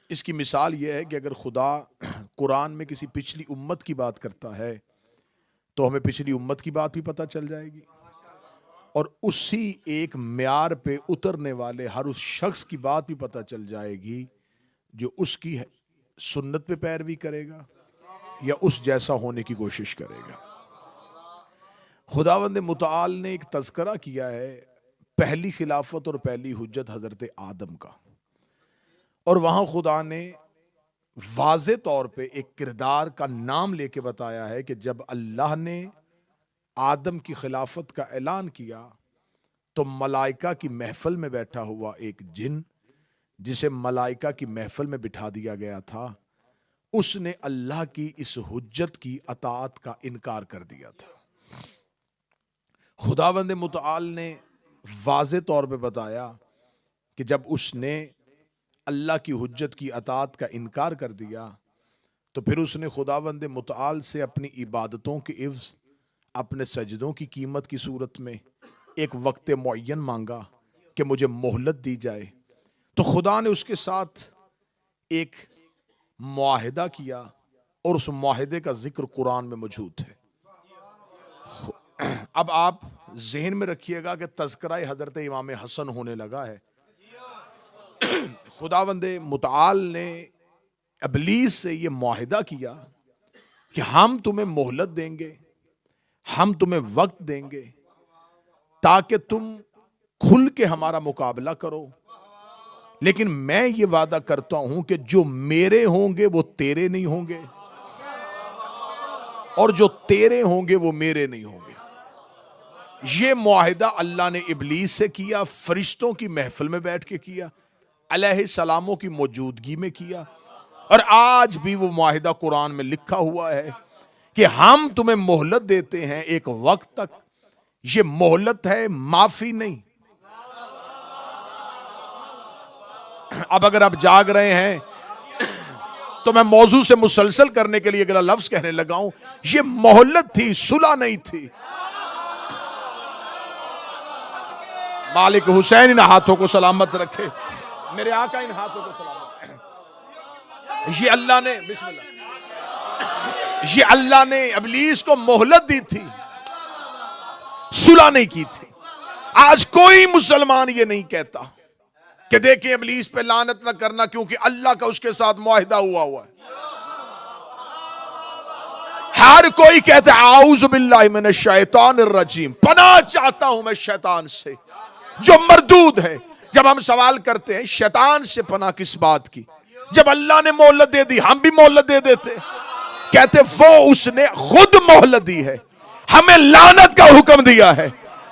इसकी मिसाल यह है कि अगर खुदा कुरान में किसी पिछली उम्मत की बात करता है तो हमें पिछली उम्मत की बात भी पता चल जाएगी, और उसी एक म्यार पे उतरने वाले हर उस शख्स की बात भी पता चल जाएगी जो उसकी सुन्नत पे पैरवी करेगा या उस जैसा होने की कोशिश करेगा। खुदावंद मुताल ने एक तज़किरा किया है पहली खिलाफत और पहली हुज्जत हजरत आदम का, और वहां खुदा ने वाज़े तौर पे एक किरदार का नाम लेके बताया है कि जब अल्लाह ने आदम की खिलाफत का ऐलान किया तो मलाइका की महफिल में बैठा हुआ एक जिन, जिसे मलाइका की महफिल में बिठा दिया गया था, उसने अल्लाह की इस हुज्जत की अताअत का इनकार कर दिया था। खुदावंद मुताल ने वाज़े तौर पे बताया कि जब उसने अल्लाह की हुज्जत की अताअत का इनकार कर दिया तो फिर उसने खुदावंद मुताल से अपनी इबादतों के इव्ज़, अपने सजदों की कीमत की सूरत में एक वक्त मुअय्यन मांगा कि मुझे मोहलत दी जाए। तो खुदा ने उसके साथ एक मुआहिदा किया और उस मुआहिदे का जिक्र कुरान में मौजूद है। अब आप ज़हन में रखिएगा कि तज़किरा हज़रत इमाम हसन होने लगा है। खुदावंद मुताल ने इब्लीस से ये मुआहिदा किया कि हम तुम्हें मोहलत देंगे, हम तुम्हें वक्त देंगे ताकि तुम खुल के हमारा मुकाबला करो, लेकिन मैं ये वादा करता हूं कि जो मेरे होंगे वो तेरे नहीं होंगे और जो तेरे होंगे वो मेरे नहीं होंगे। ये मुआहिदा अल्लाह ने इब्लीस से किया, फरिश्तों की महफिल में बैठ के किया, अलैहिस्सलामों की मौजूदगी में किया, और आज भी वो मुआहिदा कुरान में लिखा हुआ है कि हम तुम्हें मोहलत देते हैं एक वक्त तक। ये मोहलत है, माफी नहीं। अब अगर आप जाग रहे हैं तो मैं मौजू से मुसलसल करने के लिए अगला लफ्ज कहने लगा हूं, ये मोहलत थी, सुलह नहीं थी। मालिक हुसैन इन हाथों को सलामत रखे, मेरे आका इन हाथों को सलामत रखे। ये अल्लाह ने बिस्मिल्लाह, ये अल्लाह ने इब्लीस को मोहलत दी थी, सुलह नहीं की थी। आज कोई मुसलमान ये नहीं कहता कि देखिए इब्लीस पे लानत ना करना क्योंकि अल्लाह का उसके साथ मुआहिदा हुआ है। हर कोई कहता है आऊज़ु बिल्लाहि मिनश शैतानिर रजीम, पनाह चाहता हूं मैं शैतान से जो मरदूद है। जब हम सवाल करते हैं शैतान से पनाह किस बात की, जब अल्लाह ने मोहलत दे दी हम भी मोहलत दे देते। कहते वो उसने खुद मोहलत दी है, हमें लानत का हुक्म दिया है।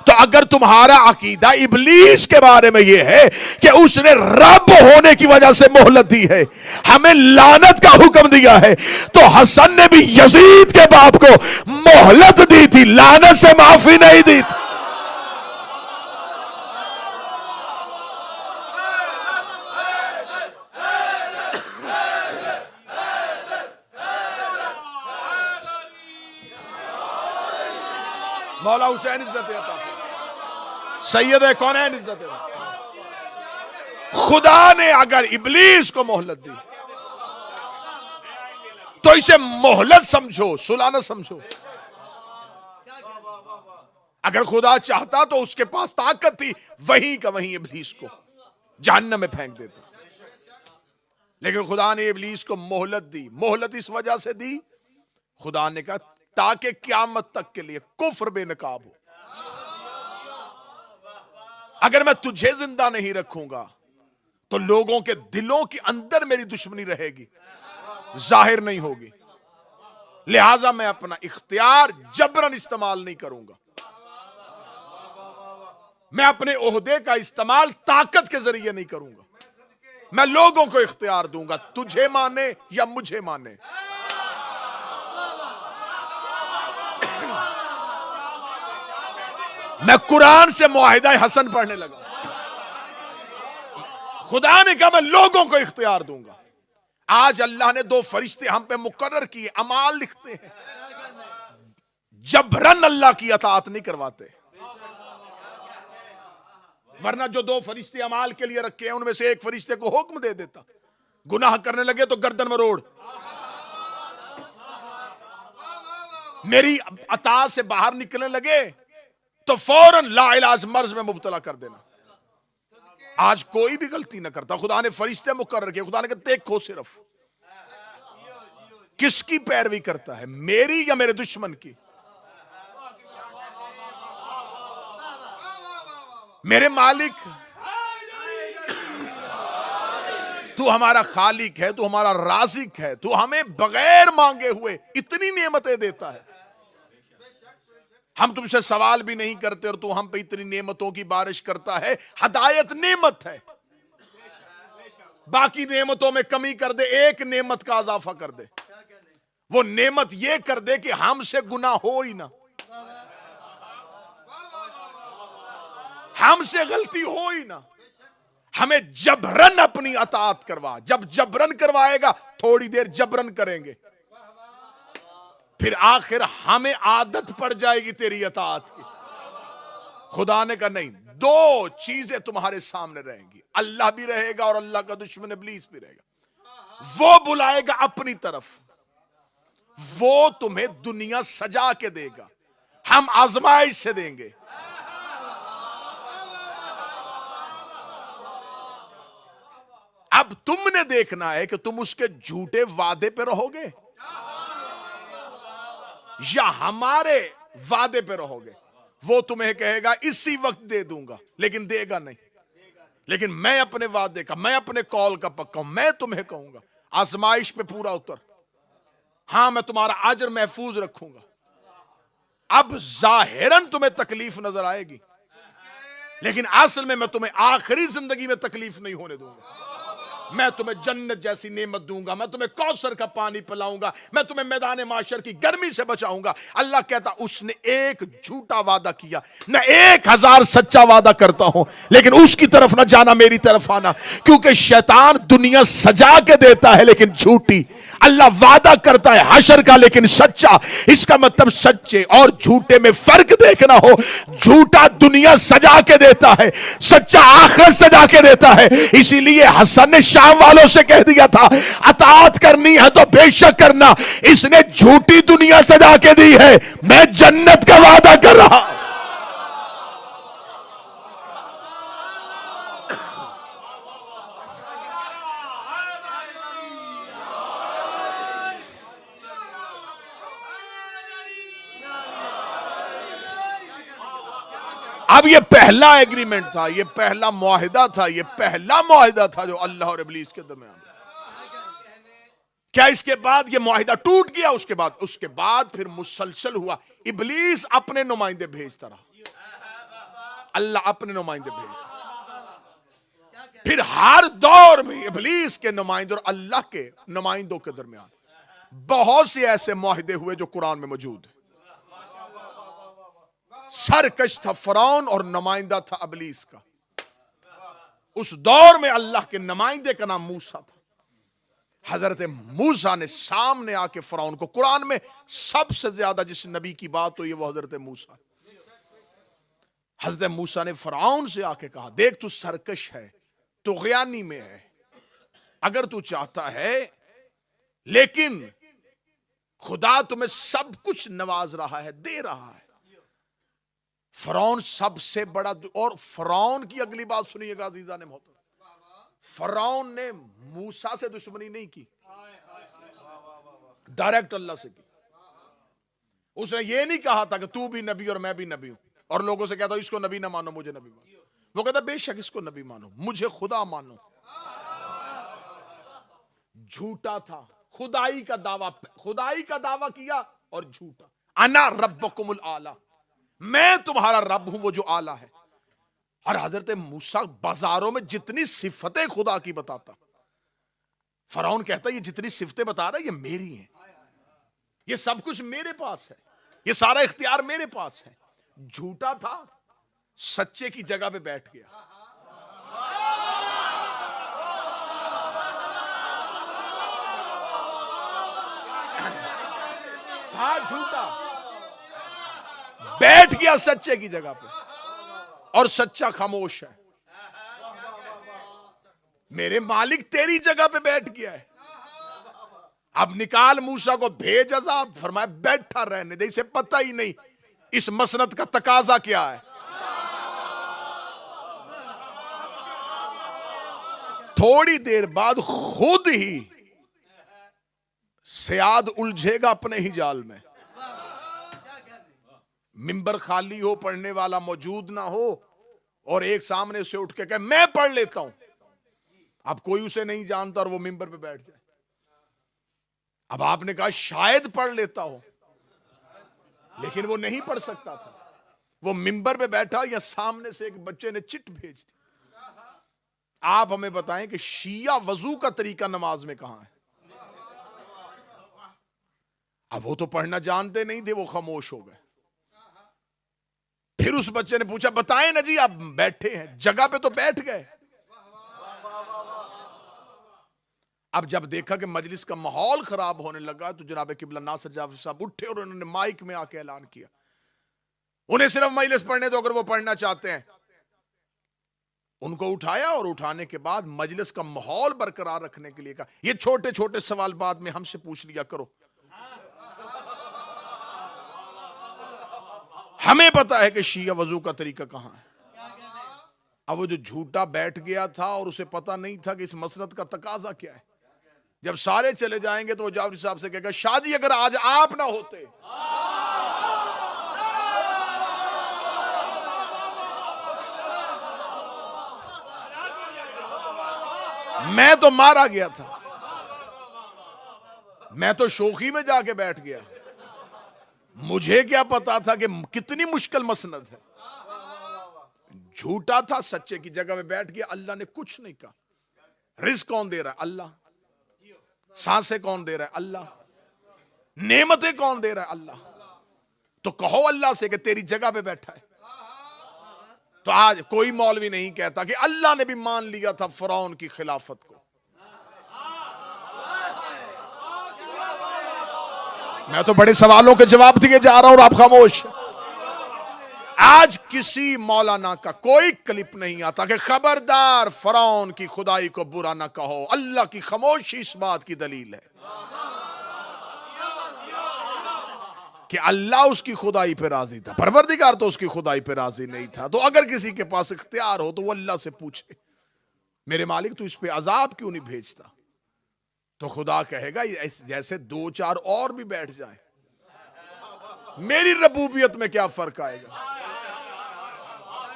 तो अगर तुम्हारा अकीदा इब्लीस के बारे में यह है कि उसने रब होने की वजह से मोहलत दी है, हमें लानत का हुक्म दिया है, तो हसन ने भी यजीद के बाप को मोहलत दी थी, लानत से माफी नहीं दी थी। मौला हुसैन इज्जत अता सैयद कौन है इज्जत। खुदा ने अगर इब्लीस को मोहलत दी तो इसे मोहलत समझो, सुलह न समझो। अगर खुदा चाहता तो उसके पास ताकत थी वहीं का वहीं इब्लीस को जहन्नम में फेंक देता, लेकिन खुदा ने इब्लीस को मोहलत दी। मोहलत इस वजह से दी, खुदा ने कहा ताकि क़यामत तक के लिए कुफ्र बेनकाब हो। अगर मैं तुझे जिंदा नहीं रखूंगा तो लोगों के दिलों के अंदर मेरी दुश्मनी रहेगी, जाहिर नहीं होगी। लिहाजा मैं अपना इख्तियार जबरन इस्तेमाल नहीं करूंगा, मैं अपने ओहदे का इस्तेमाल ताकत के जरिए नहीं करूंगा। मैं लोगों को इख्तियार दूंगा, तुझे माने या मुझे माने। मैं कुरान से मुआहिदा हसन पढ़ने लगा। खुदा ने कहा मैं लोगों को इख्तियार दूंगा। आज अल्लाह ने दो फरिश्ते हम पे मुकर्रर किए, अमाल लिखते हैं, जबरन अल्लाह की अताअत नहीं करवाते। वरना जो दो फरिश्ते अमाल के लिए रखे हैं उनमें से एक फरिश्ते को हुक्म दे देता, गुनाह करने लगे तो गर्दन मरोड़, मेरी अता से बाहर निकलने लगे तो फौरन लाइलाज मर्ज में मुब्तला कर देना। आज कोई भी गलती ना करता, खुदा ने फरिश्ते मुकर्रर किए, खुदा ने कहा देखो सिर्फ किसकी पैरवी करता है, मेरी या मेरे दुश्मन की। मेरे मालिक, तू हमारा खालिक है, तू हमारा राज़िक है, तू हमें बगैर मांगे हुए इतनी नेमतें देता है, हम तुमसे सवाल भी नहीं करते और तू हम पे इतनी नेमतों की बारिश करता है। हदायत नेमत है, बाकी नेमतों में कमी कर दे, एक नेमत का इजाफा कर दे, वो नेमत ये कर दे कि हमसे गुनाह हो ही ना, हमसे गलती हो ही ना, हमें जबरन अपनी अताअत करवा। जब जबरन करवाएगा थोड़ी देर जबरन करेंगे, फिर आखिर हमें आदत पड़ जाएगी तेरी अताअत की। खुदा ने कहा नहीं, दो चीजें तुम्हारे सामने रहेंगी, अल्लाह भी रहेगा और अल्लाह का दुश्मन इब्लीस भी रहेगा। वो बुलाएगा अपनी तरफ, वो तुम्हें दुनिया सजा के देगा, हम आजमाइश से देंगे। अब तुमने देखना है कि तुम उसके झूठे वादे पे रहोगे या हमारे वादे पे रहोगे। वो तुम्हें कहेगा इसी वक्त दे दूंगा, लेकिन देगा नहीं। लेकिन मैं अपने वादे का, मैं अपने कॉल का पक्का हूं, मैं तुम्हें कहूंगा आजमाइश पे पूरा उतर, हां मैं तुम्हारा अजर महफूज रखूंगा। अब जाहिरन तुम्हें तकलीफ नजर आएगी, लेकिन असल में मैं तुम्हें आखिरी जिंदगी में तकलीफ नहीं होने दूंगा। मैं तुम्हें जन्नत जैसी नेमत दूंगा, मैं तुम्हें कौसर का पानी पिलाऊंगा, मैं तुम्हें मैदान माशर की गर्मी से बचाऊंगा। अल्लाह कहता उसने एक झूठा वादा किया, मैं 1000 सच्चा वादा करता हूं, लेकिन उसकी तरफ ना जाना, मेरी तरफ आना, क्योंकि शैतान दुनिया सजा के देता है लेकिन झूठी, अल्लाह वादा करता है हशर का लेकिन सच्चा। इसका मतलब सच्चे और झूठे में फर्क देखना हो, झूठा दुनिया सजा के देता है, सच्चा आखिरत सजा के देता है। इसीलिए हसन ने शाम वालों से कह दिया था अताअत करनी है तो बेशक करना, इसने झूठी दुनिया सजा के दी है, मैं जन्नत का वादा कर रहा। अब ये पहला एग्रीमेंट था, ये पहला मुआहिदा था, ये पहला मुआहिदा था जो अल्लाह और इब्लीस के दरमियान। क्या इसके बाद ये मुआहिदा टूट गया? उसके बाद फिर मुसलसल हुआ, इब्लीस अपने नुमाइंदे भेजता रहा, अल्लाह अपने नुमाइंदे भेजता रहा। फिर हर दौर में इब्लीस के नुमाइंदे और अल्लाह के नुमाइंदों के दरमियान बहुत से ऐसे मुआहिदे हुए जो कुरान में मौजूद है। सरकश था फरौन और नुमाइंदा था इब्लीस का। उस दौर में अल्लाह के नुमाइंदे का नाम मूसा था। हजरत मूसा ने सामने आके फरौन को, कुरान में सबसे ज्यादा जिस नबी की बात हुई है वो हजरत मूसा। हजरत मूसा ने फरौन से आके कहा देख तू सरकश है, तू ग़यानी में है, अगर तू चाहता है, लेकिन खुदा तुम्हें सब कुछ नवाज रहा है, दे रहा है। फरौन सबसे बड़ा, और फरौन की अगली बात सुनिएगा अजीजा ने मोहतरम, फरौन ने मूसा से दुश्मनी नहीं की, डायरेक्ट अल्लाह से की। उसने ये नहीं कहा था कि तू भी नबी और मैं भी नबी हूं, और लोगों से कहता इसको नबी ना मानो मुझे नबी मानो। वो कहता बेशक इसको नबी मानो, मुझे खुदा मानो। झूठा था, खुदाई का दावा किया और झूठा। अना रब्बकुमुल आला, मैं तुम्हारा रब हूं वो जो आला है। और हजरत मूसा बाजारों में जितनी सिफतें खुदा की बताता, फरौन कहता ये जितनी सिफतें बता रहा है ये मेरी हैं, ये सब कुछ मेरे पास है, ये सारा इख्तियार मेरे पास है। झूठा था, सच्चे की जगह पे बैठ गया। था झूठा, बैठ गया सच्चे की जगह पे, और सच्चा खामोश है। मेरे मालिक तेरी जगह पे बैठ गया है, अब निकाल मूसा को, भेज अजाब। फरमाया बैठा रहने दे, इसे पता ही नहीं इस मसनद का तकाजा क्या है। थोड़ी देर बाद खुद ही सयाद उलझेगा अपने ही जाल में। मिंबर खाली हो, पढ़ने वाला मौजूद ना हो, और एक सामने से उठ के कहे मैं पढ़ लेता हूं। अब कोई उसे नहीं जानता और वो मिंबर पे बैठ जाए। अब आपने कहा शायद पढ़ लेता हो, लेकिन वो नहीं पढ़ सकता था। वो मिंबर पे बैठा या सामने से एक बच्चे ने चिट भेज दी। आप हमें बताएं कि शिया वजू का तरीका नमाज में कहां है? अब वो तो पढ़ना जानते नहीं थे, वो खामोश हो गए। फिर उस बच्चे ने पूछा बताएं ना जी, आप बैठे हैं जगह पे तो बैठ गए। अब जब देखा कि मजलिस का माहौल खराब होने लगा तो जनाब किबला नासिर जाफरी साहब उठे और उन्होंने माइक में आके ऐलान किया, उन्हें सिर्फ मजलिस पढ़ने दो, अगर वो पढ़ना चाहते हैं। उनको उठाया और उठाने के बाद मजलिस का माहौल बरकरार रखने के लिए कहा ये छोटे छोटे सवाल बाद में हमसे पूछ लिया करो, हमें पता है कि शिया वजू का तरीका कहां है। अब वो जो झूठा बैठ गया था और उसे पता नहीं था कि इस मसनद का तकाजा क्या है, जब सारे चले जाएंगे तो वो जाफरी साहब से कहेगा शादी अगर आज आप ना होते मैं तो मारा गया था, मैं तो शोखी में जाके बैठ गया, मुझे क्या पता था कि कितनी मुश्किल मसनद है। झूठा था, सच्चे की जगह में बैठ गया। अल्लाह ने कुछ नहीं कहा। रिस्क कौन दे रहा है? अल्लाह। सांसें कौन दे रहा है? अल्लाह। नेमतें कौन दे रहा है? अल्लाह। तो कहो अल्लाह से कि तेरी जगह पे बैठा है। तो आज कोई मौलवी नहीं कहता कि अल्लाह ने भी मान लिया था फिरौन की खिलाफत को। मैं तो बड़े सवालों के जवाब दिए जा रहा हूं और आप खामोश। आज किसी मौलाना का कोई क्लिप नहीं आता कि खबरदार फिरौन की खुदाई को बुरा ना कहो। अल्लाह की खामोशी इस बात की दलील है कि अल्लाह उसकी खुदाई पे राजी था, परवरदिगार तो उसकी खुदाई पे राजी नहीं था। तो अगर किसी के पास इख्तियार हो तो वो अल्लाह से पूछे मेरे मालिक तू इस पे अजाब क्यों नहीं भेजता? तो खुदा कहेगा जैसे दो चार और भी बैठ जाए, मेरी रबूबियत में क्या फर्क आएगा?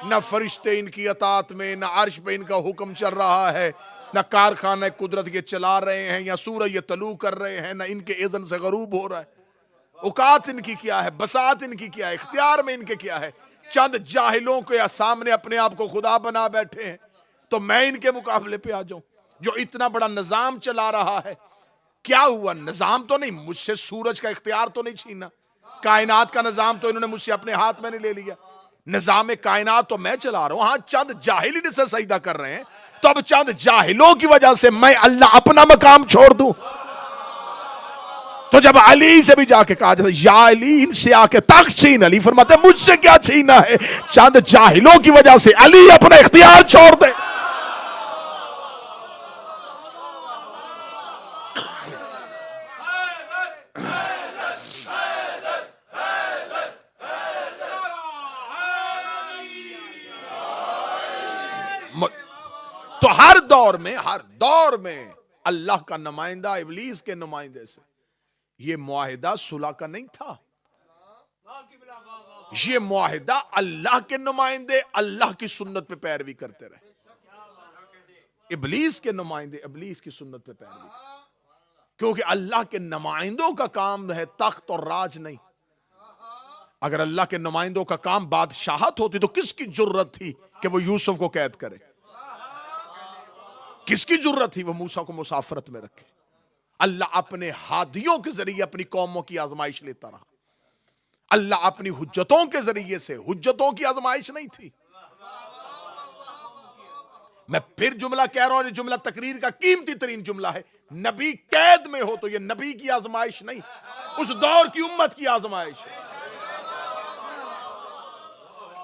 न फरिश्ते इनकी अतात में, न अर्श पे इनका हुक्म चल रहा है, न कारखाना कुदरत के चला रहे हैं, या सूरज ये तलू कर रहे हैं, न इनके इज़्न से गरूब हो रहा है। औकात इनकी क्या है? बसात इनकी क्या है? इख्तियार में इनके क्या है? चंद जाहिलों के या सामने अपने आप को खुदा बना बैठे हैं, तो मैं इनके मुकाबले पे आ जाऊं जो इतना बड़ा निजाम चला रहा है। क्या हुआ? निजाम तो नहीं, मुझसे सूरज का इख्तियार तो नहीं छीना, कायनात का निजाम तो इन्होंने मुझसे अपने हाथ में नहीं ले लिया। निजाम कायनात तो मैं चला रहा हूं। हाँ, चंद जाहिल इनसे सजदा कर रहे हैं, तो अब चंद जाहिलों की वजह से मैं अल्लाह अपना मकाम छोड़ दूं? तो जब अली से भी जाके कहा जाता या अली इनसे आके तक छीन, अली फरमाते मुझसे क्या छीना है? चंद जाहिलों की वजह से अली अपना इख्तियार छोड़ दे। तो हर दौर में अल्लाह का नुमाइंदा इब्लीस के नुमाइंदे से ये मुआहिदा सुलह का नहीं था। ये मुआहिदा अल्लाह के नुमाइंदे अल्लाह की सुन्नत पे पैरवी करते रहे। इब्लीस के नुमाइंदे इब्लीस की सुन्नत पे पैरवी, क्योंकि अल्लाह के नुमाइंदों का काम है तख्त और राज नहीं। अगर अल्लाह के नुमाइंदों का काम बादशाहत होती तो किसकी जुर्रत थी कि वो यूसुफ को कैद करे? किसकी जुर्रत थी वो मूसा को मुसाफरत में रखे? अल्लाह अपने हादियों के जरिए अपनी कौमों की आजमाइश लेता रहा। अल्लाह अपनी हुज्जतों के जरिए से, हुज्जतों की आजमाइश नहीं थी। मैं फिर जुमला कह रहा हूं, जुमला तकरीर का कीमती तरीन जुमला है। नबी कैद में हो तो यह नबी की आजमाइश नहीं, उस दौर की उम्मत की आजमाइश है।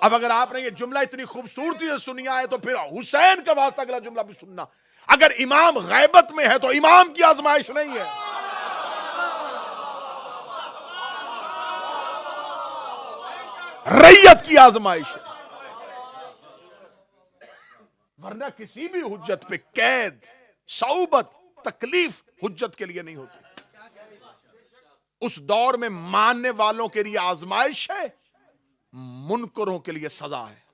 अब अगर आपने ये जुमला इतनी खूबसूरती से सुनिया है तो फिर हुसैन का वास्ता अगला जुमला भी सुनना। अगर इमाम गैबत में है तो इमाम की आजमाइश नहीं है, रैयत की आजमाइश है। वरना किसी भी हुज्जत पे कैद, सऊबत, तकलीफ हुज्जत के लिए नहीं होती। उस दौर में मानने वालों के लिए आजमाइश है, मुनकरों के लिए सजा है।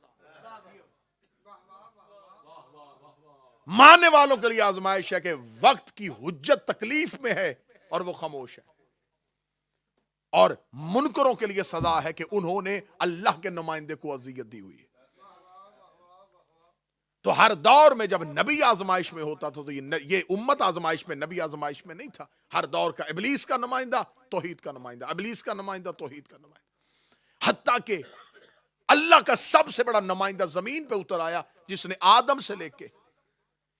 मानने वालों के लिए आजमाइश है कि वक्त की हुज्जत तकलीफ में है और वो खामोश है, और मुनकरों के लिए सजा है कि उन्होंने अल्लाह के नुमाइंदे को अजियत दी हुई है। तो हर दौर में जब नबी आजमाइश में होता था तो ये उम्मत आजमाइश में, नबी आजमाइश में नहीं था। हर दौर का इबलीस का नुमाइंदा, तौहीद का नुमाइंदा, इबलीस का नुमाइंदा, तौहीद का नुमाइंदा। हत्ता कि अल्लाह का सबसे बड़ा नुमाइंदा जमीन पे उतर आया जिसने आदम से लेके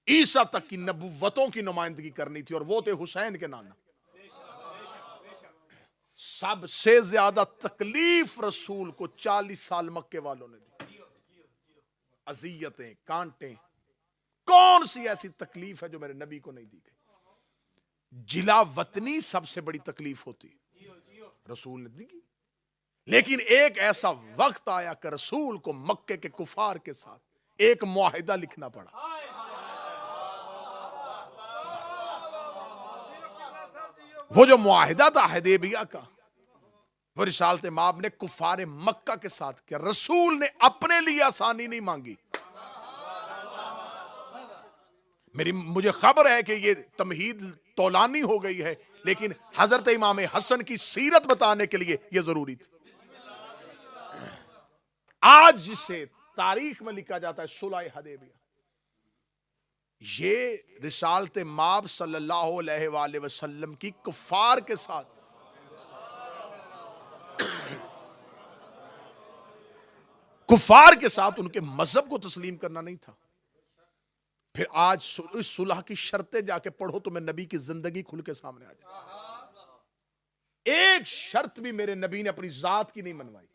ईसा तक की नबुव्वतों की नुमाइंदगी करनी थी, और वो थे हुसैन के नाना। सबसे ज्यादा तकलीफ रसूल को 40 साल मक्के वालों ने दी। अजियतें, कांटे, कौन सी ऐसी तकलीफ है जो मेरे नबी को नहीं दी गई? जिला वतनी सबसे बड़ी तकलीफ होती, रसूल ने दी। लेकिन एक ऐसा वक्त आया कि रसूल को मक्के के कुफार के साथ एक मुआहिदा लिखना पड़ा। वो जो मुआहिदा था हुदैबिया का, वो रिसालत माब ने कुफारे मक्का के साथ किया। रसूल ने अपने लिए आसानी नहीं मांगी। मुझे खबर है कि ये तमहीद तौलानी हो गई है, लेकिन हजरत इमाम हसन की सीरत बताने के लिए यह जरूरी थी। आज जिसे तारीख में लिखा जाता है सुलह हुदैबिया, ये रिसालत माब सल्लल्लाहु अलैहि वसल्लम की कुफार के साथ, कुफार के साथ उनके मजहब को तस्लीम करना नहीं था। फिर आज इस सुलह की शर्तें जाके पढ़ो तो मैं नबी की जिंदगी खुल के सामने आ जाए। एक शर्त भी मेरे नबी ने अपनी जात की नहीं मनवाई,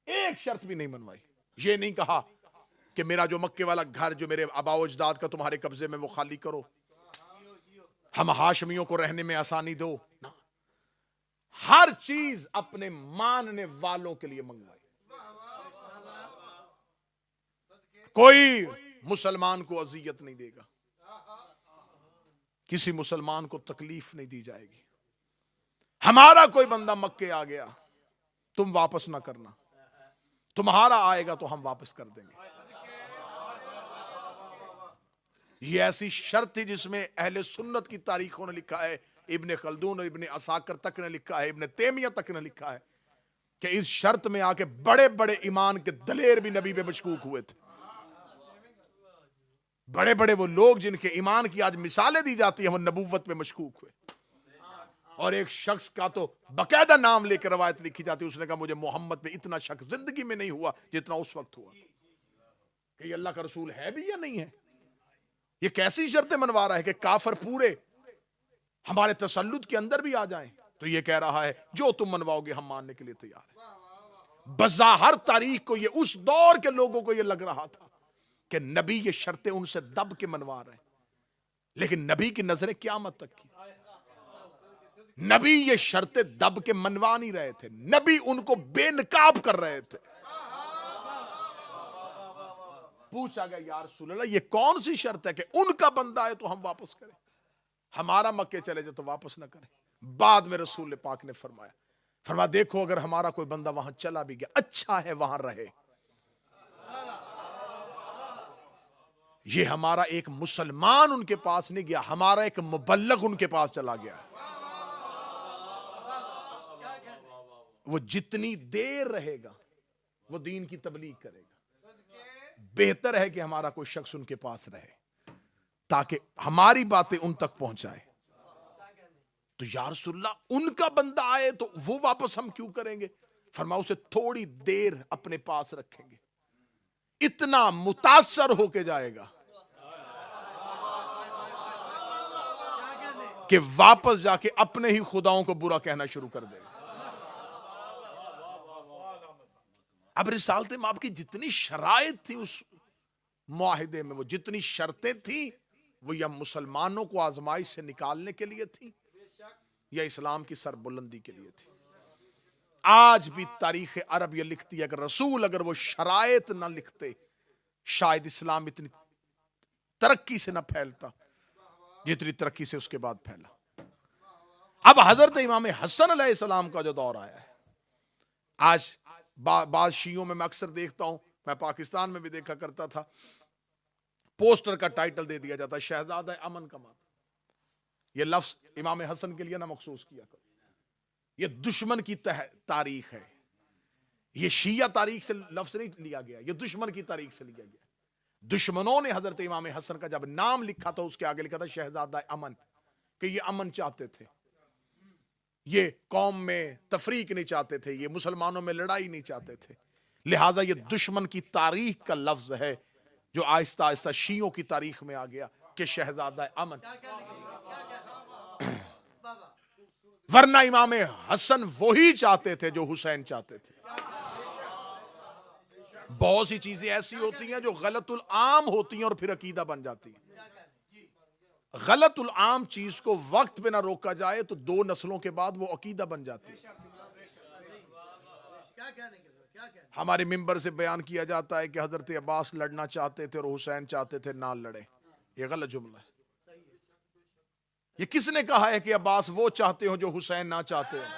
एक शर्त भी नहीं मनवाई। ये नहीं कहा कि मेरा जो मक्के वाला घर जो मेरे आबाओ अजदाद का तुम्हारे कब्जे में वो खाली करो, हम हाशमियों को रहने में आसानी दो ना। हर चीज अपने मानने वालों के लिए मंगवाई। कोई मुसलमान को अजियत नहीं देगा, किसी मुसलमान को तकलीफ नहीं दी जाएगी। हमारा कोई बंदा मक्के आ गया, तुम वापस ना करना, तुम्हारा आएगा तो हम वापस कर देंगे। ये ऐसी शर्त थी जिसमें अहले सुन्नत की तारीखों ने लिखा है, इब्ने खल्दून और इब्ने असाकर तक ने लिखा है, इब्ने तैमिया तक ने लिखा है कि इस शर्त में आके बड़े बड़े ईमान के दलेर भी नबी पे मशकूक हुए थे। बड़े बड़े वो लोग जिनके ईमान की आज मिसालें दी जाती हैं, वो नबूवत पे मशकूक हुए। और एक शख्स का तो बकायदा नाम लेकर रवायत लिखी जाती है, उसने कहा मुझे मोहम्मद पे इतना शक जिंदगी में नहीं हुआ जितना उस वक्त हुआ कि ये अल्लाह का रसूल है भी या नहीं है। ये कैसी शर्तें मनवा रहा है कि काफर पूरे हमारे तसल्लुत के अंदर भी आ जाएं, तो ये कह रहा है जो तुम मनवाओगे हम मानने के लिए तैयार हैं। बज़ाहिर तारीख को ये उस दौर के लोगों को ये लग रहा था कि नबी ये शर्तें उनसे दब के मनवा रहे हैं, लेकिन नबी की नजरें क़यामत तक की। नबी ये शर्तें दब के मनवा नहीं रहे थे, नबी उनको बेनकाब कर रहे थे। पूछा गया या रसूल अल्लाह ये कौन सी शर्त है कि उनका बंदा है तो हम वापस करें, हमारा मक्के चले जाए तो वापस ना करें। बाद में रसूल पाक ने फरमाया देखो अगर हमारा कोई बंदा वहां चला भी गया, अच्छा है वहां रहे। ये हमारा एक मुसलमान उनके पास नहीं गया, हमारा एक मुबल्लग उनके पास चला गया। वो जितनी देर रहेगा वो दीन की तबलीग करेगा। बेहतर है कि हमारा कोई शख्स उनके पास रहे ताकि हमारी बातें उन तक पहुंचाए। तो या रसूलल्लाह उनका बंदा आए तो वो वापस हम क्यों करेंगे? फरमाओ उसे थोड़ी देर अपने पास रखेंगे, इतना मुतासर होके जाएगा कि वापस जाके अपने ही खुदाओं को बुरा कहना शुरू कर देगा। अब रिसालत माब की जितनी शराइत थी उस मुआहिदे में, वो जितनी शर्तें थी, वो या मुसलमानों को आजमाइश से निकालने के लिए थी या इस्लाम की सरबुलंदी के लिए थी। आज भी तारीख अरब ये लिखती है कि रसूल अगर वो शरायत ना लिखते शायद इस्लाम इतनी तरक्की से ना फैलता जितनी तरक्की से उसके बाद फैला। अब हजरत इमाम हसन अलैहिस्सलाम का जो दौर आया है, आज बाज शियों में मैं अक्सर देखता हूं, मैं पाकिस्तान में भी देखा करता था, पोस्टर का टाइटल दे दिया जाता है शहजादा अमन का माता। यह लफ्ज इमाम हसन के लिए ना मखसूस किया करो, यह दुश्मन की तारीख है, यह शिया तारीख से लफ्ज नहीं लिया गया, यह दुश्मन की तारीख से लिया गया। दुश्मनों ने हजरत इमाम हसन का जब नाम लिखा था उसके आगे लिखा था शहजादा अमन, कि ये अमन चाहते थे, ये कौम में तफरीक नहीं चाहते थे, ये मुसलमानों में लड़ाई नहीं चाहते थे। लिहाजा ये दुश्मन की तारीख का लफ्ज है जो आहिस्ता आहिस्ता शियों की तारीख में आ गया कि शहजादा अमन। वरना इमाम हसन वही चाहते थे जो हुसैन चाहते थे। बहुत सी चीजें ऐसी होती हैं जो गलतुल आम होती हैं और फिर अकीदा बन जाती है। गलतुल आम चीज को वक्त पे ना रोका जाए तो 2 नस्लों के बाद वो अकीदा बन जाती है। हमारे मिंबर से बयान किया जाता है कि हजरत अब्बास लड़ना चाहते थे और हुसैन चाहते थे ना लड़े। ये गलत जुमला है। ये किसने कहा है कि अब्बास वो चाहते हो जो हुसैन ना चाहते हैं?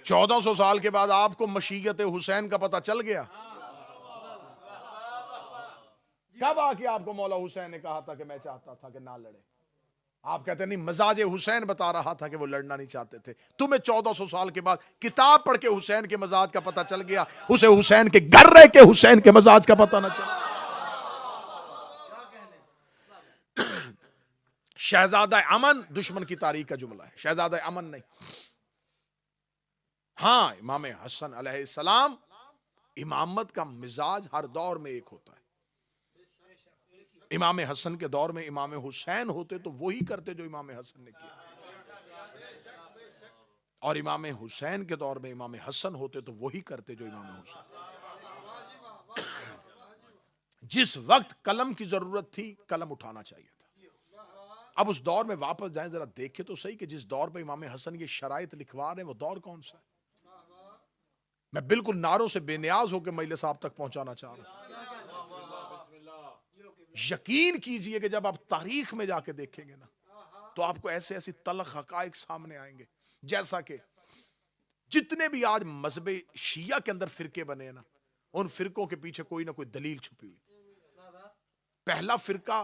चौदह 1400 साल के बाद आपको मशीयत हुसैन का पता चल गया? कब आके आपको मौला हुसैन ने कहा था कि मैं चाहता था कि ना लड़े? आप कहते नहीं, मजाज हुसैन बता रहा था कि वो लड़ना नहीं चाहते थे। तुम्हें 1400 साल के बाद किताब पढ़ के हुसैन के मजाज का पता चल गया, उसे हुसैन के घर रह के हुसैन के मजाज का पता ना चला। शहजादा अमन दुश्मन की तारीख का जुमला है, शहजादा अमन नहीं। हाँ, इमाम हसन अलैहिस्सलाम, इमामत का मिजाज हर दौर में एक होता है। इमाम हसन के दौर में इमाम हुसैन होते तो वही करते जो इमाम हसन ने किया, और इमाम हुसैन के दौर में इमाम हसन होते तो वही करते जो इमाम हुसैन। जिस वक्त कलम की जरूरत थी कलम उठाना चाहिए था। अब उस दौर में वापस जाएं, जरा देखें तो सही कि जिस दौर पे इमाम हसन ये शराइत लिखवा रहे हैं वो दौर कौन सा है। मैं बिल्कुल नारों से बेनियाज होकर महिले साहब तक पहुंचाना चाह रहा हूं। यकीन कीजिए कि जब आप तारीख में जाके देखेंगे ना तो आपको ऐसे ऐसी तलख हकाइक सामने आएंगे। जैसा कि जितने भी आज मजहब शिया के अंदर फिरके बने हैं ना, उन फिरकों के पीछे कोई ना कोई दलील छुपी हुई। पहला फिरका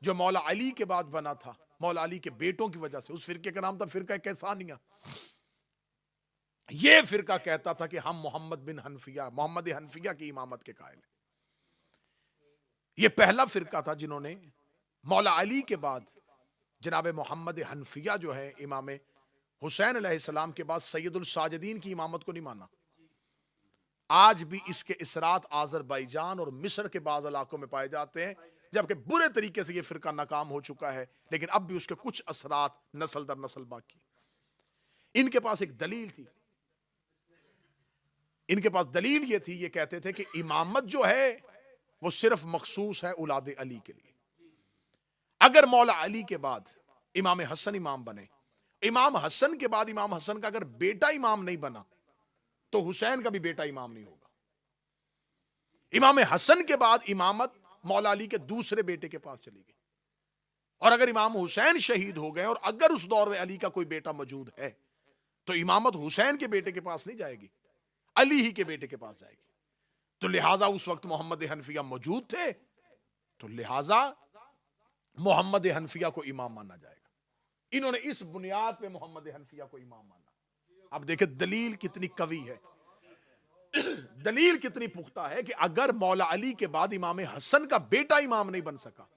जो मौला अली के बाद बना था, मौला अली के बेटों की वजह से, उस फिरके का नाम था फिरका कैसानिया। यह फिरका कहता था कि हम मोहम्मद हनफिया की इमामत के कायल हैं। यह पहला फिरका था जिन्होंने मौला अली के बाद जनाब मोहम्मद हनफिया जो है इमाम हुसैन अलैहिस्सलाम के बाद सैयदुल साजिदीन की इमामत को नहीं माना। आज भी इसके इसरात आज़रबाईजान और मिस्र के बाज़ इलाकों में पाए जाते हैं, जबकि बुरे तरीके से यह फिरका नाकाम हो चुका है, लेकिन अब भी उसके कुछ असरात नस्ल दर नस्ल बाकी। इनके पास एक दलील थी, इनके पास दलील ये थी, ये कहते थे कि इमामत जो है वो सिर्फ मखसूस है औलाद अली के लिए। अगर मौला अली के बाद इमाम हसन इमाम बने, इमाम हसन के बाद इमाम हसन का अगर बेटा इमाम नहीं बना तो हुसैन का भी बेटा इमाम नहीं होगा। इमाम हसन के बाद इमामत मौला अली के दूसरे बेटे के पास चली गई, और अगर इमाम हुसैन शहीद हो गए और अगर उस दौर में अली का कोई बेटा मौजूद है तो इमामत हुसैन के बेटे के पास नहीं जाएगी, अली ही के बेटे के पास जाएगी। तो लिहाजा उस वक्त मोहम्मद हनफिया मौजूद थे, तो लिहाजा मोहम्मद हनफिया को इमाम माना जाएगा। इन्होंने इस बुनियाद पे मोहम्मद हनफिया को इमाम माना। अब देखें दलील कितनी कवी है, दलील कितनी पुख्ता है कि अगर मौला अली के बाद इमाम हसन का बेटा इमाम नहीं बन सका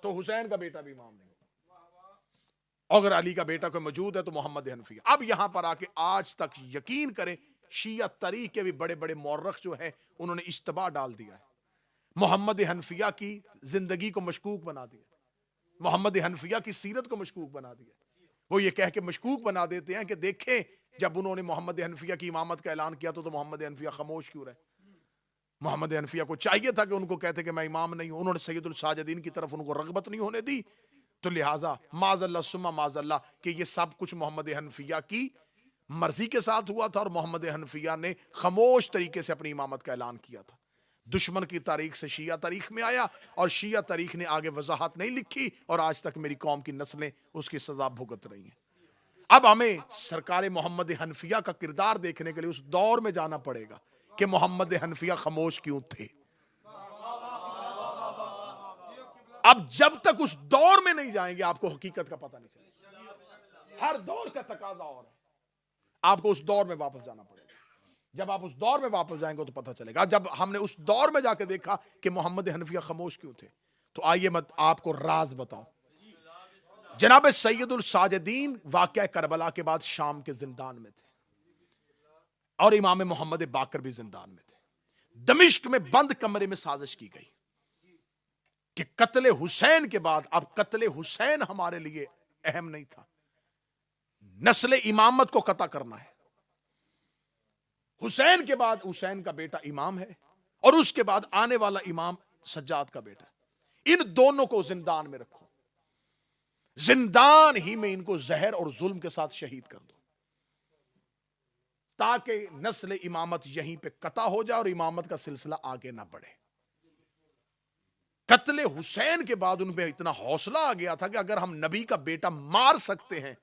तो हुसैन का बेटा भी इमाम नहीं होगा। अगर अली का बेटा कोई मौजूद है तो मोहम्मद हनफिया। अब यहां पर आके आज तक यकीन करें शिया तरीक के भी बड़े बड़े मौरख जो हैं उन्होंने इश्तबा डाल दिया है, मोहम्मद हनफिया की जिंदगी को मशकूक बना दिया, मोहम्मद हनफिया की सीरत को मशकूक बना दिया। वो ये कह के मशकूक बना देते हैं कि देखें जब उन्होंने मोहम्मद हनफिया की इमामत का ऐलान किया तो मोहम्मद हनफिया खामोश क्यों रहे? मोहम्मद हनफिया को चाहिए था कि उनको कहते कि मैं इमाम नहीं हूं। उन्होंने सैयदुल साजिदीन की तरफ उनको रगबत नहीं होने दी, तो लिहाजा माजल्ला सुम्मा माजल्ला कि ये सब कुछ मोहम्मद हनफिया की मर्जी के साथ हुआ था और मोहम्मद हनफिया ने खामोश तरीके से अपनी इमामत का ऐलान किया था। दुश्मन की तारीख से शिया तारीख में आया और शिया तारीख ने आगे वजाहत नहीं लिखी और आज तक मेरी कौम की नस्लें उसकी सजा भुगत रही हैं। अब हमें सरकार मोहम्मद हनफिया का किरदार देखने के लिए उस दौर में जाना पड़ेगा कि मोहम्मद हनफिया खामोश क्यों थे। अब जब तक उस दौर में नहीं जाएंगे आपको हकीकत का पता नहीं चलेगा। हर दौर का तकाजा और है, आपको उस दौर में वापस जाना पड़ेगा। जब आप उस दौर में वापस जाएंगे तो पता चलेगा। जब हमने उस दौर में जाके देखा कि मोहम्मद हनफिया खामोश क्यों थे, तो आइए मैं आपको राज बताऊं। जनाब सैयदुल साजिदीन वाक़या करबला के बाद शाम के जिंदान में थे और इमाम मोहम्मद बाकर भी जिंदान में थे। दमिश्क में बंद कमरे में साजिश की गई कि कत्ले हुसैन के बाद अब कत्ले हुसैन हमारे लिए अहम नहीं था, नस्ल इमामत को कता करना है। हुसैन के बाद हुसैन का बेटा इमाम है और उसके बाद आने वाला इमाम सज्जाद का बेटा। इन दोनों को जिंदान में रखो, जिंदान ही में इनको जहर और जुल्म के साथ शहीद कर दो ताकि नस्ल इमामत यहीं पे कता हो जाए और इमामत का सिलसिला आगे ना बढ़े। कत्ले हुसैन के बाद उनमें इतना हौसला आ गया था कि अगर हम नबी का बेटा मार सकते हैं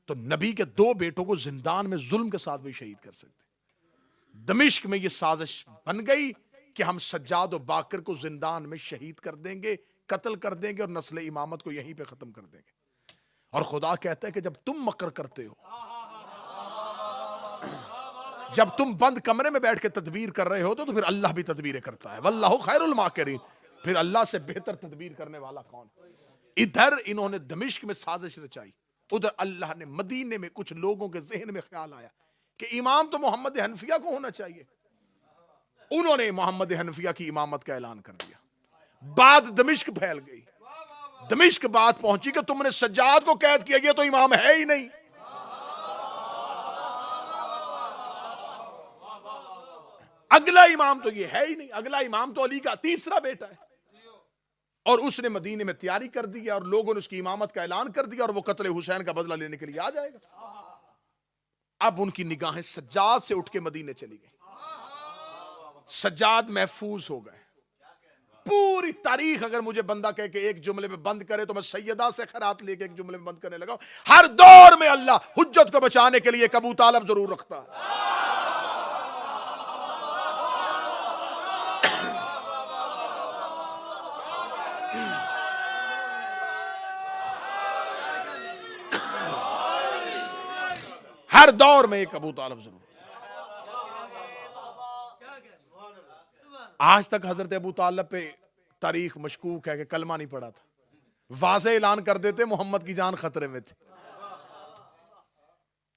तो नबी के दो बेटों को जिंदान में जुल्म के साथ भी शहीद कर सकते। दमिश्क में यह साजिश बन गई कि हम सज्जाद और बाकर को जिंदान में शहीद कर देंगे, कत्ल कर देंगे और नस्ल इमामत को यहीं पे खत्म कर देंगे। और खुदा कहता है कि जब तुम मकर करते हो, जब तुम बंद कमरे में बैठ के तदबीर कर रहे हो तो फिर अल्लाह भी तदबीरें करता है। वल्लाहु खैरुल माकिरीन। फिर अल्लाह से बेहतर तदबीर करने वाला कौन? इधर इन्होंने दमिश्क में साजिश रचाई, उधर अल्लाह ने मदीने में कुछ लोगों के जहन में ख्याल आया कि इमाम तो मोहम्मद हनफिया को होना चाहिए। उन्होंने मोहम्मद हनफिया की इमामत का ऐलान कर दिया। बात दमिश्क फैल गई, दमिश्क बात पहुंची कि तुमने सज्जाद को कैद किया गया तो इमाम है ही नहीं। अगला इमाम तो ये है ही नहीं, अगला इमाम तो अली का तीसरा बेटा है। और उसने मदीने में तैयारी कर दी और लोगों ने उसकी इमामत का ऐलान कर दिया और वो कत्ले हुसैन का बदला लेने के लिए आ जाएगा। अब उनकी निगाहें सज्जाद से उठ के मदीने चली गई। सज्जाद महफूज हो गए। पूरी तारीख अगर मुझे बंदा कह के एक जुमले में बंद करे तो मैं सैयदा से खैरात लेके एक जुमले में बंद करने लगा। हर दौर में अल्लाह हुज्जत को बचाने के लिए अबू तालिब जरूर रखता है। हर दौर में एक अबू तालिब जरूर। आज तक हजरत अबू तालिब पे तारीख मशकूक है कि कलमा नहीं पड़ा था। वाज़े ऐलान कर देते मोहम्मद की जान खतरे में थी,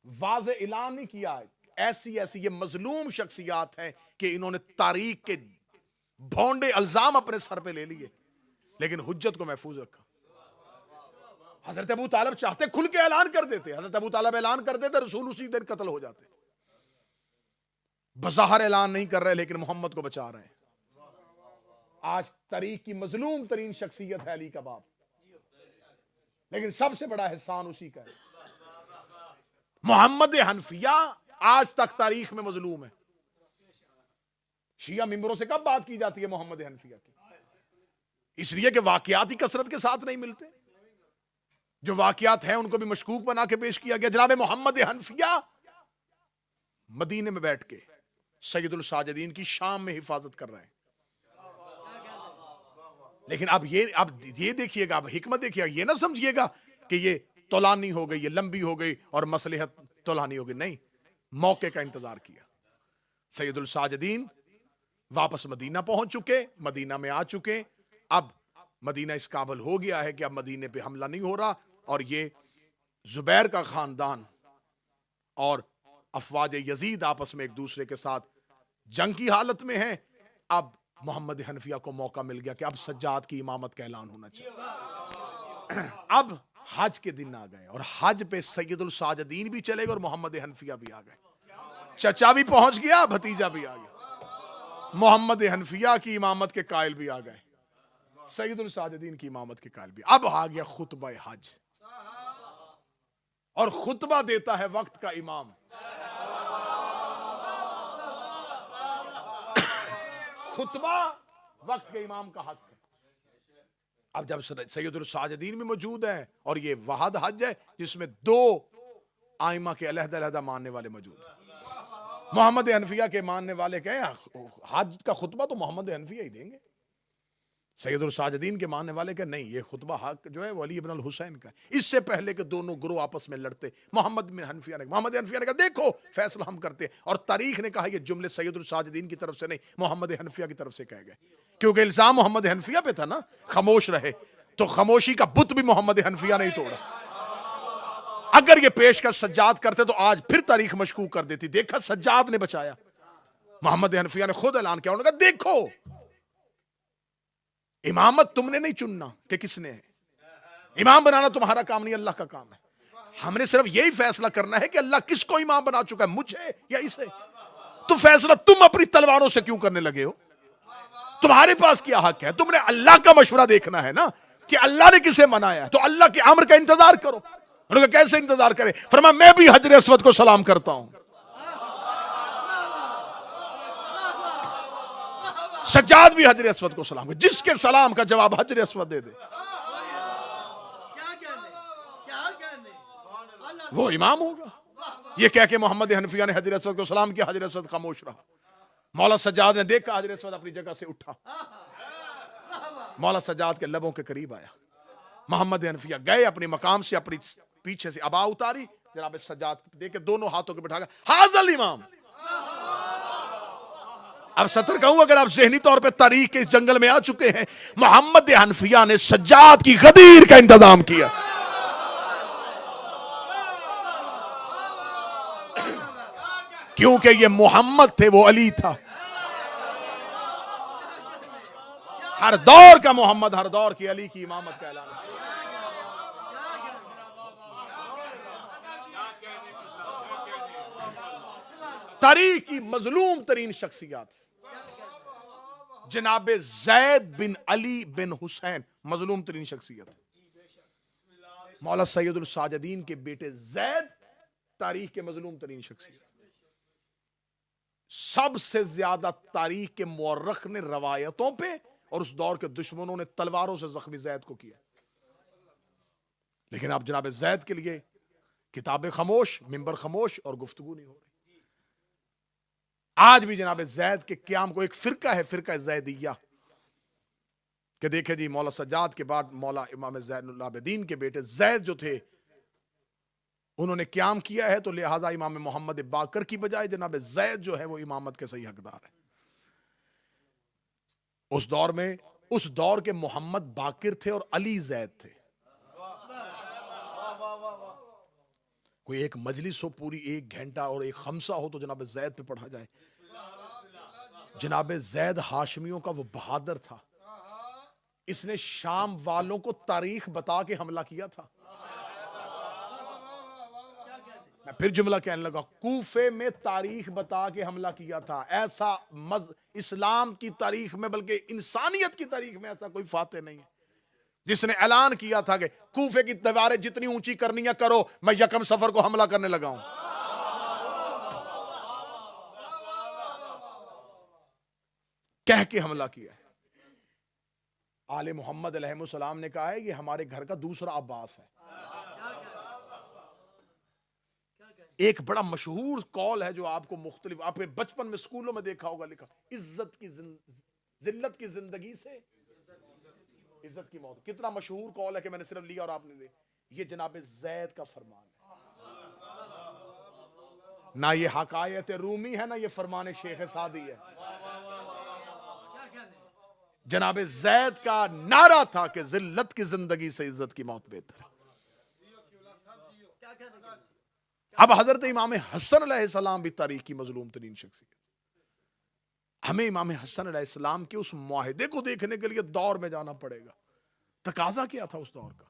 वाज़े ऐलान नहीं किया। ऐसी ऐसी ये मजलूम शख्सियात हैं कि इन्होंने तारीख के भोंडे अल्जाम अपने सर पे ले लिए लेकिन हुज्जत को महफूज रखा। हजरत अबू तालिब चाहते खुल के ऐलान कर देते, हजरत अबू तालिब ऐलान कर देते, रसूल उसी दिन कत्ल हो जाते। बज़ाहिर ऐलान नहीं कर रहे लेकिन मोहम्मद को बचा रहे हैं। आज तारीख की मजलूम तरीन शख्सियत है अली का बाप, लेकिन सबसे बड़ा एहसान उसी का है। मोहम्मद हनफिया आज तक तारीख में मजलूम है। शिया मिंबरों से कब बात की जाती है मोहम्मद हनफिया की? इसलिए कि वाकयात ही कसरत के साथ नहीं मिलते। जो वाकयात हैं उनको भी मशकूक बना के पेश किया गया। जनाब मोहम्मद हनफिया मदीने में बैठ के सैयदुल साजिदीन की शाम में हिफाजत कर रहे हैं। लेकिन अब ये देखिएगा, अब हिकमत देखिएगा, ये ना समझिएगा कि ये तोलानी हो गई, ये लंबी हो गई और मसलहत तोलानी हो गई। नहीं, मौके का इंतजार किया। सैयदुल साजिदीन वापस मदीना पहुंच चुके, मदीना में आ चुके। अब मदीना इस काबिल हो गया है कि अब मदीने पे हमला नहीं हो रहा और ये जुबैर का खानदान और अफवाज यजीद आपस में एक दूसरे के साथ जंग की हालत में हैं। अब मोहम्मद हनफिया को मौका मिल गया कि अब सज्जाद की इमामत का ऐलान होना चाहिए। अब हज के दिन आ गए और हज पे सैयदुल साजिदीन भी चले गए और मोहम्मद हनफिया भी आ गए। चचा भी पहुंच गया, भतीजा भी आ गया। मोहम्मद हनफिया की इमामत के कायल भी आ गए, सैयदुल साजिदीन की इमामत के कायल भी। अब आ गया खुतबा हज, और खुतबा देता है वक्त का इमाम। खुतबा वक्त के इमाम का हक है। अब जब सैयदुल साजिदीन भी मौजूद है और ये वहाद हज है जिसमें दो आइमा के अलहदा मानने वाले मौजूद हैं। मोहम्मद हनफिया के मानने वाले कहें हज का खुतबा तो मोहम्मद हनफिया ही देंगे, सैयदुल साजिदीन के मानने वाले के नहीं, ये खुतबा हक जो है वो अली इब्न अल हुसैन का। इससे पहले के दोनों गुरु आपस में लड़ते, मोहम्मद हनफिया ने कहा देखो फैसला हम करते हैं, और तारीख ने कहा ये जुमले सैयदुल साजिदीन की तरफ से नहीं मोहम्मद हनफिया की तरफ से कहे गए, क्योंकि इल्जाम मोहम्मद हनफिया पे था ना, खामोश रहे तो खामोशी का बुत भी मोहम्मद हनफिया नहीं तोड़ा। अगर ये पेशकश सज्जाद करते तो आज फिर तारीख मशकूक कर देती। देखा सज्जाद ने बचाया, मोहम्मद हनफिया ने खुद ऐलान किया, उन्होंने कहा देखो इमामत तुमने नहीं चुनना कि किसने है, इमाम बनाना तुम्हारा काम नहीं, अल्लाह का काम है। हमने सिर्फ यही फैसला करना है कि अल्लाह किसको इमाम बना चुका है, मुझे या इसे। तो फैसला तुम अपनी तलवारों से क्यों करने लगे हो? तुम्हारे पास क्या हक है? तुमने अल्लाह का मशवरा देखना है ना कि अल्लाह ने किसे मनाया है, तो अल्लाह के अम्र का इंतजार करो। उन्होंने कहा कैसे इंतजार करें? फरमाया मैं भी हजर अस्वद को सलाम करता हूं। सज्जाद भी हजर अस्वद को सलाम, जिसके सलाम का जवाब हजर अस्वद दे दे वो इमाम होगा। ये कह के मोहम्मद हनफिया ने हजर अस्वद को सलाम किया, हजर अस्वद खामोश रहा। मौला सज्जाद ने देखा हजर अस्वद अपनी जगह से उठा, मौला सज्जाद के लबों के करीब आया। मोहम्मद हनफिया गए अपने मकाम से, अपनी पीछे से अबा उतारी, जनाब सज्जाद देख के दोनों हाथों के बिठा गया, हाज़ल इमाम। अब सतर कहूं, अगर आप ज़हनी तौर पे तारीख के इस जंगल में आ चुके हैं, मोहम्मद हनफिया ने सज्जाद की गदीर का इंतजाम किया। क्योंकि ये मोहम्मद थे, वो अली था। हर दौर का मोहम्मद, हर दौर की अली की इमामत का ऐलान। तारीख की मजलूम तरीन शख्सियत जनाब जैद बिन अली बिन हुसैन, मजलूम तरीन शख्सियत। मौला सैयदुल साजिदीन के बेटे जैद तारीख के मजलूम तरीन शख्सियत। सबसे ज्यादा तारीख के मुअर्रख ने रवायतों पे और उस दौर के दुश्मनों ने तलवारों से जख्मी जैद को किया। लेकिन आप जनाब जैद के लिए किताबें खामोश, मिंबर खामोश और गुफ्तगू नहीं हो रही। आज भी जनाब जैद के क्याम को एक फिरका है, फिरका जैदिया, कि देखे जी मौला सज्जाद के बाद मौला इमाम ज़ैनुल आबिदीन के बेटे जैद जो थे उन्होंने क्याम किया है, तो लिहाजा इमाम मोहम्मद बाकर की बजाय जनाब जैद जो है वो इमामत के सही हकदार है। उस दौर में, उस दौर के मोहम्मद बाकिर थे और अली जैद थे। कोई एक मजलिस हो पूरी 1 घंटा और एक खमसा हो तो जनाब जैद पे पढ़ा जाए। जनाब जैद हाशमियों का वो बहादुर था, इसने शाम वालों को तारीख बता के हमला किया था। मैं फिर जुमला कहने लगा, कूफे में तारीख बता के हमला किया था। ऐसा इस्लाम की तारीख में, बल्कि इंसानियत की तारीख में ऐसा कोई फाते नहीं है जिसने ऐलान किया था कि कूफे की दीवारें जितनी ऊंची करनी है करो, मैं यकम सफर को हमला करने लगा हूं। कह के हमला किया है। आले मोहम्मद अलैहिस्सलाम ने कहा है ये हमारे घर का दूसरा अब्बास है। एक बड़ा मशहूर कौल है जो आपको मुख्तलिफ, आपने बचपन में स्कूलों में देखा होगा लिखा, इज्जत की जिल्लत की जिंदगी से इज्जत की मौत। कितना मशहूर कौल है कि मैंने सिर्फ लिया और आपने ले। ये जनाब जैद का फरमान है, ना ये हकायत रूमी है, ना ये फरमान शेख सादी है। जनाब जैद का नारा था कि जिल्लत की जिंदगी से इज्जत की मौत बेहतर है। अब हजरत इमाम हसन अलैहिस्सलाम भी तारीख की मजलूम तरीन शख्सियत। हमें इमाम हसन अलैहिस्सलाम के उस मुआहिदे को देखने के लिए दौर में जाना पड़ेगा। तकाजा क्या था उस दौर का?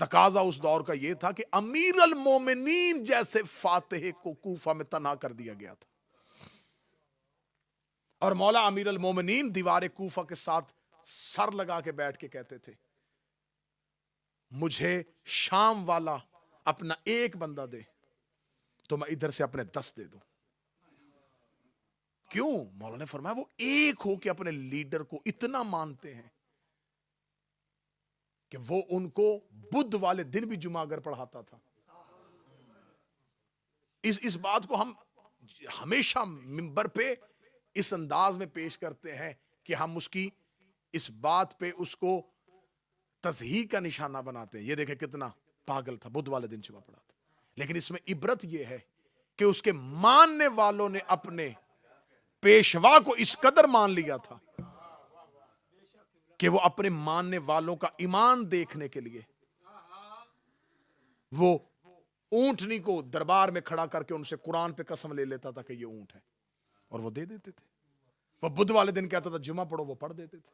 तकाजा उस दौर का यह था कि अमीर अल मोमिनीन जैसे फातिह को कूफा में तन्हा कर दिया गया था, और मौला अमीर अल मोमिनीन दीवार कूफा के साथ सर लगा के बैठ के कहते थे, मुझे शाम वाला अपना एक बंदा दे तो मैं इधर से अपने 10 दे दूं। क्यों? मौला ने फरमाया वो एक हो के अपने लीडर को इतना मानते हैं कि वो उनको बुध वाले दिन भी जुमा अगर पढ़ाता था। इस बात को हम हमेशा मिंबर पे इस अंदाज में पेश करते हैं कि हम उसकी इस बात पे उसको तज़हीक का निशाना बनाते हैं। ये देखे कितना पागल था, बुध वाले दिन जुमा पढ़ाता। लेकिन इसमें इबरत यह है कि उसके मानने वालों ने अपने पेशवा को इस कदर मान लिया था कि वो अपने मानने वालों का ईमान देखने के लिए वो ऊंटनी को दरबार में खड़ा करके उनसे कुरान पे कसम ले लेता था कि ये ऊंट है, और वो दे देते थे। वो बुध वाले दिन कहता था जुमा पढ़ो, वो पढ़ देते थे।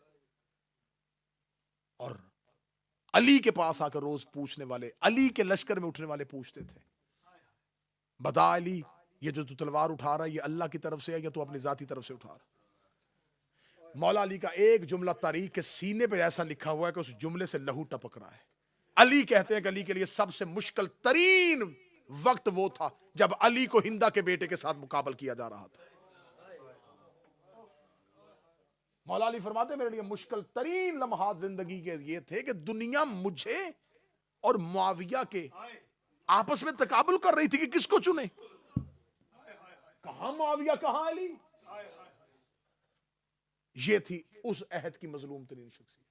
और अली के पास आकर रोज पूछने वाले, अली के लश्कर में उठने वाले पूछते थे, बता अली ये जो तू तलवार उठा रहा है ये अल्लाह की तरफ से है या तू अपनी जाती तरफ से उठा रहा? मौला अली का एक जुमला तारीख के सीने पे ऐसा लिखा हुआ है कि उस जुमले से लहू टपक रहा है। अली कहते हैं कि अली के लिए सबसे मुश्किल तरीन वक्त वो था जब अली को हिंदा के बेटे के साथ मुकाबल किया जा रहा था। मौला अली फरमाते मेरे लिए मुश्किल तरीन लम्हात जिंदगी के ये थे कि दुनिया मुझे और मुआविया के आपस में तकाबुल कर रही थी कि किसको चुने। कहां मुआविया कहां अली, ये थी उस अहद की मजलूम तरीन शख्सियत।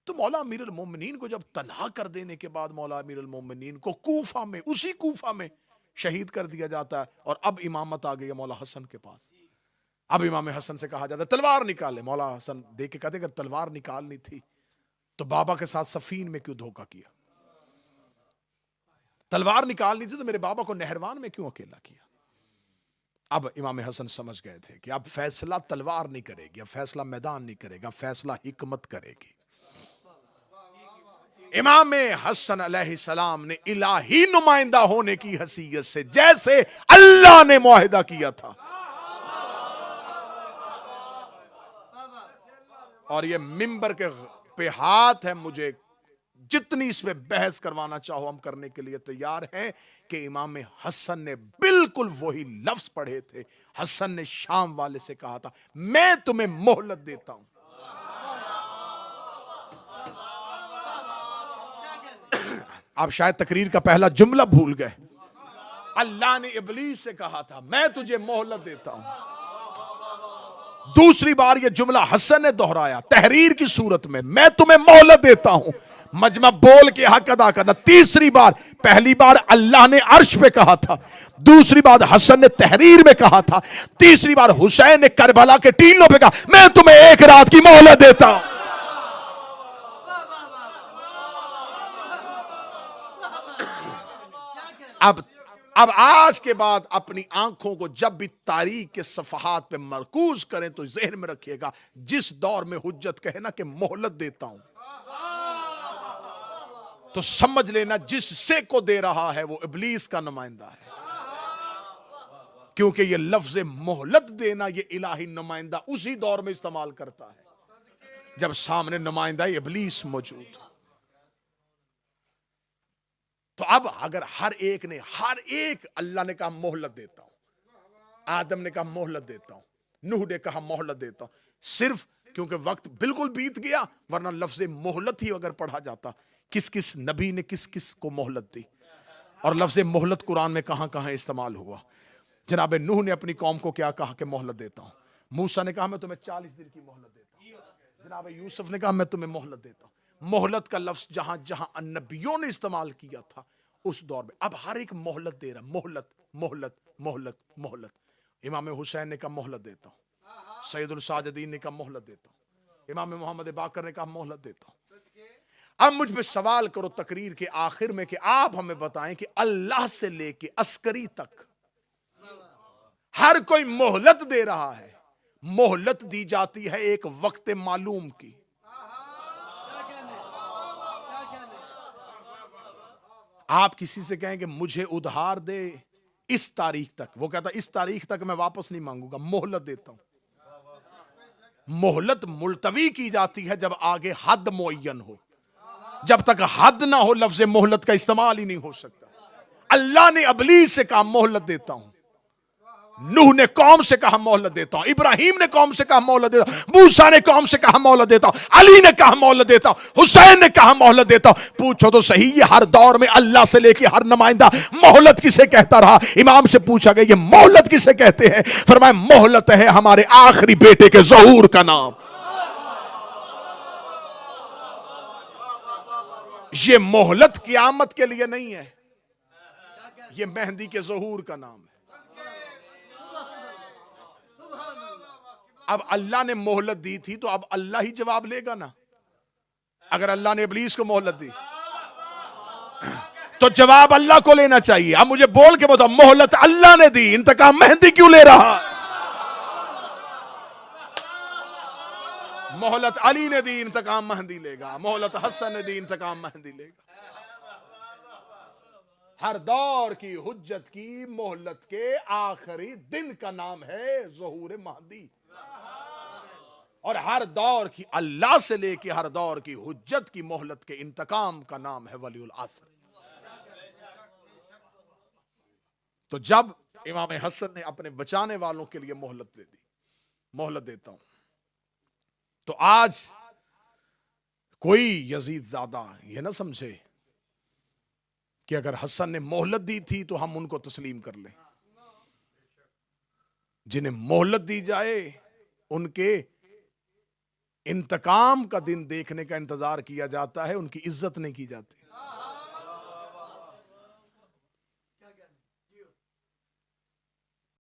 तो मौला अमीर अल मोमिनीन को जब तन्हा कर देने के बाद मौला अमीर अल मोमिनीन को कूफा में, उसी कूफा में शहीद कर दिया जाता है, और अब इमामत आ गई है मौला हसन के पास। अब इमाम हसन से कहा जाता है तलवार निकाले। मौला हसन देख के कहते अगर तलवार निकालनी थी तो बाबा के साथ सफीन में क्यों धोखा किया? तलवार निकालनी थी तो मेरे बाबा को नहरवान में क्यों अकेला किया? अब इमाम हसन समझ गए थे कि अब फैसला तलवार नहीं करेगी, अब फैसला मैदान नहीं करेगा, फैसला हिकमत करेगी। इमाम हसन अलैहिस्सलाम ने इलाही नुमाइंदा होने की हैसियत से जैसे अल्लाह ने मुआहिदा किया था, और ये मिंबर के पे हाथ है, मुझे जितनी इसमें बहस करवाना चाहो हम करने के लिए तैयार हैं कि इमाम हसन ने बिल्कुल वही लफ्ज पढ़े थे। हसन ने शाम वाले से कहा था मैं तुम्हें मोहलत देता हूं। आप शायद तकरीर का पहला जुमला भूल गए। अल्लाह ने इब्लीस से कहा था मैं तुझे मोहलत देता हूं। दूसरी बार यह जुमला हसन ने दोहराया तहरीर की सूरत में, मैं तुम्हें मोहलत देता हूं, मजमा बोल के हक अदा करना। तीसरी बार, पहली बार अल्लाह ने अर्श पे कहा था, दूसरी बार हसन ने तहरीर में कहा था, तीसरी बार हुसैन ने करबला के टीलों पे कहा मैं तुम्हें एक रात की मोहलत देता हूं। अब आज के बाद अपनी आंखों को जब भी तारीख के सफहात पे मरकूज करें तो जहन में रखिएगा जिस दौर में हुज्जत कहे ना कि मोहलत देता हूं, तो समझ लेना जिससे को दे रहा है वो इब्लीस का नुमाइंदा है, क्योंकि ये लफ्ज मोहलत देना ये इलाही नुमाइंदा उसी दौर में इस्तेमाल करता है जब सामने नुमाइंदा इब्लीस मौजूद। तो अब अगर हर एक अल्लाह ने कहा मोहलत देता हूं, आदम ने कहा मोहलत देता हूं, नूह ने कहा मोहलत देता हूं, सिर्फ क्योंकि वक्त बिल्कुल बीत गया, वरना लफ्ज मोहलत ही अगर पढ़ा जाता किस किस नबी ने किस किस को मोहलत दी, और लफ्ज मोहलत कुरान में कहां कहां इस्तेमाल हुआ। जनाब नूह ने अपनी कौम को क्या कहा कि मोहलत देता हूं, मूसा ने कहा मैं तुम्हें 40 दिन की मोहलत देता हूं, जनाब यूसुफ ने कहा मैं तुम्हें मोहलत देता हूं। मोहलत का लफ्ज जहां जहां नबियों ने इस्तेमाल किया था उस दौर में, अब हर एक मोहलत दे रहा, मोहलत मोहलत मोहलत मोहलत। इमाम हुसैन ने कहा मोहलत देता हूं, सैयदुल साजिदीन ने कहा मोहलत देता हूं, इमाम मोहम्मद बाकर ने कहा मोहलत देता हूं। अब मुझ पे सवाल करो तकरीर के आखिर में कि आप हमें बताएं कि अल्लाह से लेके अस्करी तक हर कोई मोहलत दे रहा है। मोहलत दी जाती है एक वक्त मालूम की, आप किसी से कहें कि मुझे उधार दे इस तारीख तक, वो कहता इस तारीख तक मैं वापस नहीं मांगूंगा, मोहलत देता हूं। मोहलत मुलतवी की जाती है जब आगे हद मुअय्यन हो। जब तक हद ना हो लफ्ज मोहलत का इस्तेमाल ही नहीं हो सकता। अल्लाह ने अबलीस से कहा मोहलत देता हूं, नूह ने कौम से कहा मोहलत देता हूं, इब्राहिम ने कौम से कहा मोहलत देता हूं, मूसा ने कौम से कहा मोहलत देता हूं, अली ने कहा मोहलत देता हूं, हुसैन ने कहा मोहलत देता हूं। पूछो तो सही, ये हर दौर में अल्लाह से लेके हर नुमाइंदा मोहलत किसे कहता रहा? इमाम से पूछा गया ये मोहलत किसे कहते हैं? फरमाया मोहलत है हमारे आखिरी बेटे के ज़हूर का नाम। ये मोहलत क़यामत के लिए नहीं है, ये मेहंदी के ज़हूर का नाम है। अब अल्लाह ने मोहलत दी थी तो अब अल्लाह ही जवाब लेगा ना। अगर अल्लाह ने इब्लीस को मोहलत दी तो जवाब अल्लाह को लेना चाहिए। अब मुझे बोल के बताओ, मोहलत अल्लाह ने दी, इंतकाम मेहंदी क्यों ले रहा? मोहलत अली ने दी, इंतकाम मेहंदी लेगा। मोहलत हसन ने दी, इंतकाम मेहंदी लेगा। हर दौर की हुज्जत की मोहलत के आखिरी दिन का नाम है ज़हूर महदी। और हर दौर की अल्लाह से लेके हर दौर की हुज्जत की मोहलत के इंतकाम का नाम है वलीउल असर। तो जब इमाम हसन ने अपने बचाने वालों के लिए मोहलत दे दी, मोहलत देता हूं, तो आज कोई यजीद ज़ादा ये ना समझे कि अगर हसन ने मोहलत दी थी तो हम उनको तस्लीम कर लें। जिन्हें मोहलत दी जाए उनके इंतकाम का दिन देखने का इंतजार किया जाता है, उनकी इज्जत नहीं की जाती।